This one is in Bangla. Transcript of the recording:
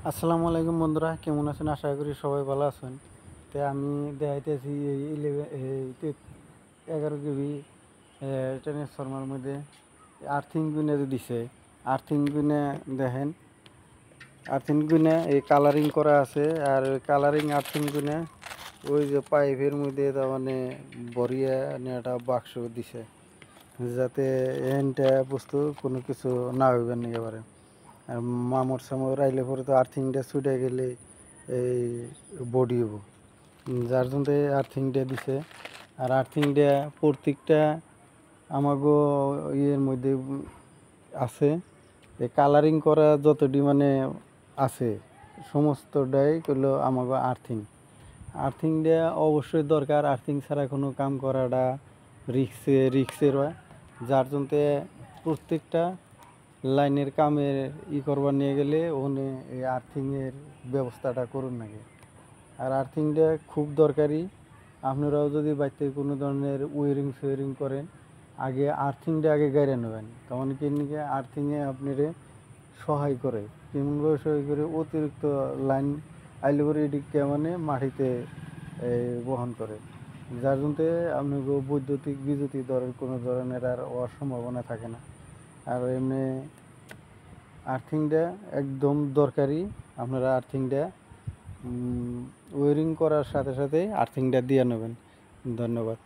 আসসালামু আলাইকুম বন্ধুরা, কেমন আছেন? আশা করি সবাই ভালো আছেন। তো আমি দেখাইতেছি এই 11 কেবি ট্রান্সফরমার মধ্যে আর্থিং গুনে দিছে। আর্থিং গুনে দেখেন, আর্থিং গুনে এই কালারিং করা আছে। আর ওই কালারিং আর্থিং গুনে ওই যে পাইপের মধ্যে তার মানে বরিয়া একটা বাক্স দিছে, যাতে এনটা বস্তু কোনো কিছু না হইবেন একেবারে। আর মামর সামর আইলে পরে তো আর্থিংটা ছুটে গেলে এই বডি হবো, যার জন্য আর্থিংটা দিছে। আর আর্থিংটা প্রত্যেকটা আমাগো ইয়ের মধ্যে আছে। এই কালারিং করা যতটি মানে আছে সমস্তটাই করলো আমাগো আর্থিং। আর্থিংটা অবশ্যই দরকার, আর্থিং ছাড়া কোনো কাম করাটা রিক্সের হয়। যার জন্য প্রত্যেকটা লাইনের কামের করবার নিয়ে গেলে ওখানে এই আর্থিংয়ের ব্যবস্থাটা করুন নাকি। আর আর্থিংটা খুব দরকারি। আপনারাও যদি বাড়িতে কোনো ধরনের ওয়ারিং করেন, আগে আর্থিংটা গাইড়ে নেবেন। তখন কি নিকে আর্থিংয়ে আপনারে সহায় করে, কেমনভাবে সহায় করে, অতিরিক্ত লাইন আইলে পরে এদিকে মানে মাটিতে বহন করে, যার জন্য আপনাকে বৈদ্যুতিক বিদ্যুতিক দরের কোনো ধরনের আর হওয়ার সম্ভাবনা থাকে না। আর এমনি আর্থিংটা একদম দরকারি। আপনারা আর্থিংটা ওয়ারিং করার সাথে সাথে আর্থিংটা দিয়ে নেবেন। ধন্যবাদ।